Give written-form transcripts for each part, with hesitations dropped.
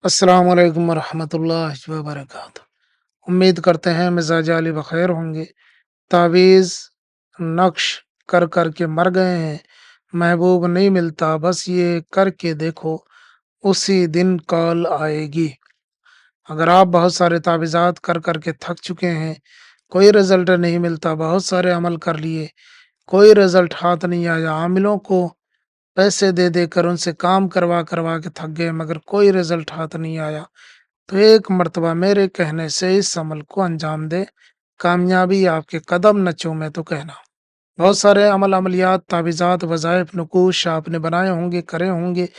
अस्सलाम वालेकुम वरहमतुल्लाहि वबरकातुहू। उम्मीद करते हैं मिजाज अली बखैर होंगे। तावीज़ नक्श कर कर के मर गए हैं, महबूब नहीं मिलता बस ये करके देखो, उसी दिन कॉल आएगी। अगर आप बहुत सारे तावीज़ात कर कर के थक चुके हैं, कोई रिजल्ट नहीं मिलता, बहुत सारे अमल कर लिए, कोई रिजल्ट हाथ नहीं आया, आमिलों को पैसे दे देकर उनसे काम करवा करवा के थक गए मगर कोई रिजल्ट हाथ नहीं आया, तो एक मर्तबा मेरे कहने से इस अमल को अंजाम दे, कामयाबी आपके कदम न चूमे तो कहना। बहुत सारे अमल अमलियात तावीज़ात वज़ाइफ नुकूश आपने बनाए होंगे, करे होंगे,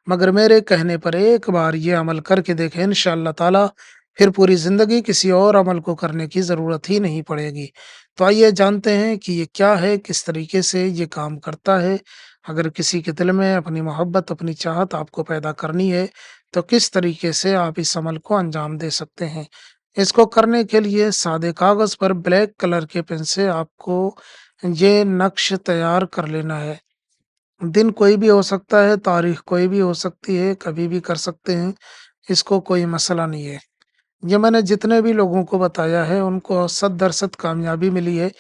मगर मेरे कहने पर एक बार ये अमल करके देखें, इंशाअल्लाह ताला फिर पूरी ज़िंदगी किसी और अमल को करने की ज़रूरत ही नहीं पड़ेगी। तो आइए जानते हैं कि ये क्या है, किस तरीके से ये काम करता है। अगर किसी के दिल में अपनी मोहब्बत, अपनी चाहत आपको पैदा करनी है, तो किस तरीके से आप इस अमल को अंजाम दे सकते हैं। इसको करने के लिए सादे कागज़ पर ब्लैक कलर के पेन से आपको ये नक्श तैयार कर लेना है। दिन कोई भी हो सकता है, तारीख कोई भी हो सकती है, कभी भी कर सकते हैं, इसको कोई मसला नहीं है। ये मैंने जितने भी लोगों को बताया है, उनको सद दर सद कामयाबी मिली है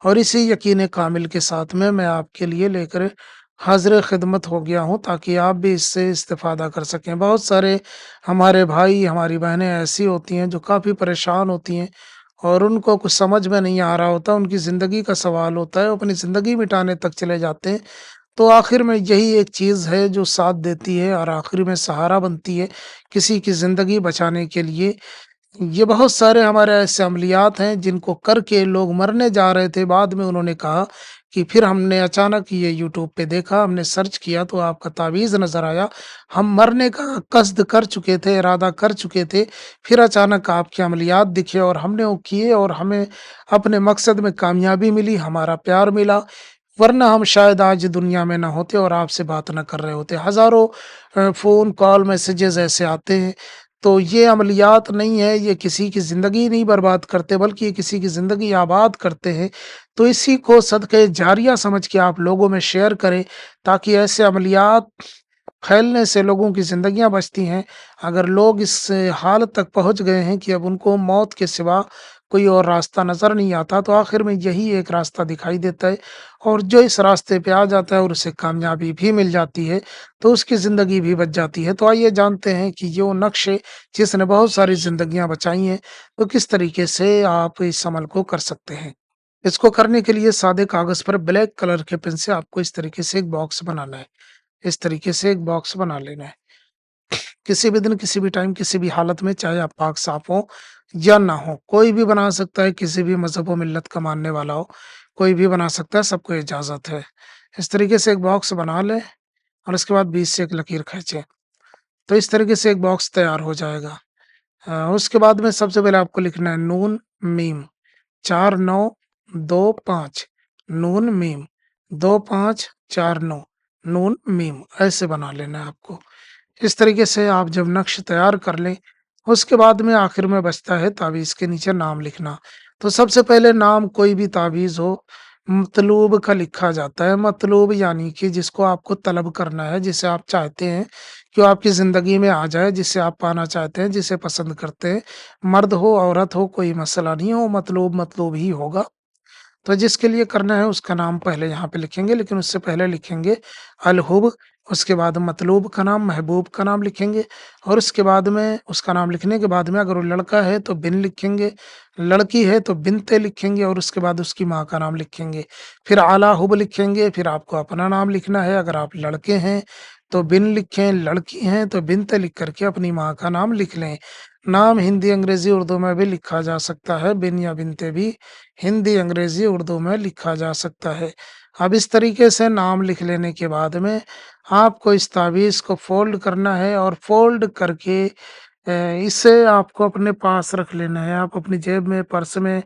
और इसी यकीन कामिल के साथ में मैं आपके लिए लेकर हाज़िर खिदमत हो गया हूँ ताकि आप भी इससे इस्तिफ़ादा कर सकें। बहुत सारे हमारे भाई, हमारी बहनें ऐसी होती हैं जो काफ़ी परेशान होती हैं और उनको कुछ समझ में नहीं आ रहा होता, उनकी ज़िंदगी का सवाल होता है, वो अपनी ज़िंदगी मिटाने तक चले जाते हैं। तो आखिर में यही एक चीज़ है जो साथ देती है और आखिर में सहारा बनती है किसी की ज़िंदगी बचाने के लिए। ये बहुत सारे हमारे ऐसे अमलियात हैं जिनको करके लोग मरने जा रहे थे, बाद में उन्होंने कहा कि फिर हमने अचानक ये यूट्यूब पे देखा, हमने सर्च किया तो आपका तावीज़ नज़र आया। हम मरने का कस्द कर चुके थे, इरादा कर चुके थे, फिर अचानक आपके अमलियात दिखे और हमने वो किए और हमें अपने मकसद में कामयाबी मिली, हमारा प्यार मिला, वरना हम शायद आज दुनिया में ना होते और आपसे बात ना कर रहे होते। हज़ारों फ़ोन कॉल, मैसेजेस ऐसे आते हैं। तो ये अमलियात नहीं है, ये किसी की ज़िंदगी नहीं बर्बाद करते बल्कि ये किसी की ज़िंदगी आबाद करते हैं। तो इसी को सदक़े जारिया समझ के आप लोगों में शेयर करें ताकि ऐसे अमलियात फैलने से लोगों की ज़िंदगियाँ बचती हैं। अगर लोग इस हाल तक पहुँच गए हैं कि अब उनको मौत के सिवा कोई और रास्ता नज़र नहीं आता, तो आखिर में यही एक रास्ता दिखाई देता है और जो इस रास्ते पे आ जाता है और उसे कामयाबी भी मिल जाती है, तो उसकी ज़िंदगी भी बच जाती है। तो आइए जानते हैं कि ये वो नक्श है जिसने बहुत सारी ज़िंदगियाँ बचाई हैं, तो किस तरीके से आप इस अमल को कर सकते हैं। इसको करने के लिए सादे कागज़ पर ब्लैक कलर के पेन से आपको इस तरीके से एक बॉक्स बनाना है। इस तरीके से एक बॉक्स बना लेना है। किसी भी दिन, किसी भी टाइम, किसी भी हालत में चाहे आप पाक साफ हो या ना हो, कोई भी बना सकता है, किसी भी मज़हब व मिल्लत का मानने वाला हो, कोई भी बना सकता है, सबको इजाज़त है। इस तरीके से एक बॉक्स बना लें और उसके बाद बीच से एक लकीर खींचें, तो इस तरीके से एक बॉक्स तैयार हो जाएगा। उसके बाद में सबसे पहले आपको लिखना है नून, मीम 4925 नून, मीम 2549 नून, मीम ऐसे बना लेना है आपको। इस तरीके से आप जब नक्श तैयार कर लें, उसके बाद में आखिर में बचता है तावीज़ के नीचे नाम लिखना। तो सबसे पहले नाम कोई भी तावीज़ हो, मतलूब का लिखा जाता है। मतलूब यानी कि जिसको आपको तलब करना है, जिसे आप चाहते हैं कि वो आपकी ज़िंदगी में आ जाए, जिसे आप पाना चाहते हैं, जिसे पसंद करते हैं। मर्द हो, औरत हो, कोई मसला नहीं हो, मतलूब मतलूब ही होगा। तो जिसके लिए करना है उसका नाम पहले यहाँ पे लिखेंगे, लेकिन उससे पहले लिखेंगे अलहुब, उसके बाद मतलूब का नाम, महबूब का नाम लिखेंगे और उसके बाद में उसका नाम लिखने के बाद में अगर वो लड़का है तो बिन लिखेंगे, लड़की है तो बिनते लिखेंगे और उसके बाद उसकी माँ का नाम लिखेंगे। फिर आला हुब लिखेंगे, फिर आपको अपना नाम लिखना है। अगर आप लड़के हैं तो बिन लिखें, लड़की हैं तो बिनते लिख करके अपनी माँ का नाम लिख लें। नाम हिंदी, अंग्रेज़ी, उर्दू में भी लिखा जा सकता है, बिन या बिनते भी हिंदी, अंग्रेज़ी, उर्दू में लिखा जा सकता है। अब इस तरीके से नाम लिख लेने के बाद में आपको इस तावीज़ को फ़ोल्ड करना है और फ़ोल्ड करके इसे आपको अपने पास रख लेना है। आप अपनी जेब में, पर्स में,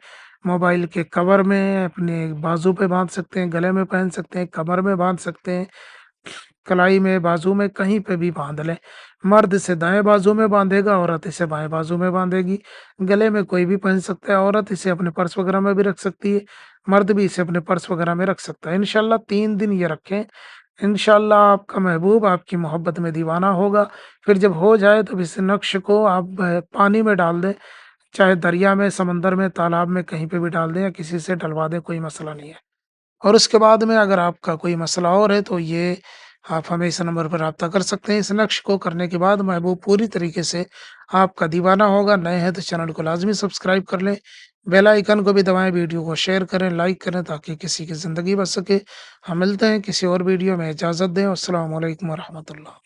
मोबाइल के कवर में, अपने बाजू पे बाँध सकते हैं, गले में पहन सकते हैं, कमर में बाँध सकते हैं, कलाई में, बाजू में, कहीं पे भी बाँध लें। मर्द इसे दाएँ बाजू में बाँधेगा, औरत इसे बाएँ बाजू में बाँधेगी। गले में कोई भी पहन सकता है, औरत इसे अपने पर्स वगैरह में भी रख सकती है, मर्द भी इसे अपने पर्स वगैरह में रख सकता है। इंशाअल्लाह 3 दिन ये रखें। انشاءاللہ آپ کا محبوب آپ کی محبت میں دیوانہ ہوگا۔ پھر جب ہو جائے تو اس نقش کو آپ پانی میں ڈال دیں، چاہے دریا میں، سمندر میں، تالاب میں، کہیں پہ بھی ڈال دیں یا کسی سے ڈلوا دیں، کوئی مسئلہ نہیں ہے۔ اور اس کے بعد میں اگر آپ کا کوئی مسئلہ اور ہے تو یہ آپ ہمیں اس نمبر پر رابطہ کر سکتے ہیں۔ اس نقش کو کرنے کے بعد محبوب پوری طریقے سے آپ کا دیوانہ ہوگا۔ نئے ہیں تو چینل کو لازمی سبسکرائب کر لیں، بیل آئیکن کو بھی دبائیں، ویڈیو کو شیئر کریں، لائک کریں تاکہ کسی کی زندگی بچ سکے۔ ہم ملتے ہیں کسی اور ویڈیو میں، اجازت دیں۔ السلام علیکم ورحمۃ اللہ۔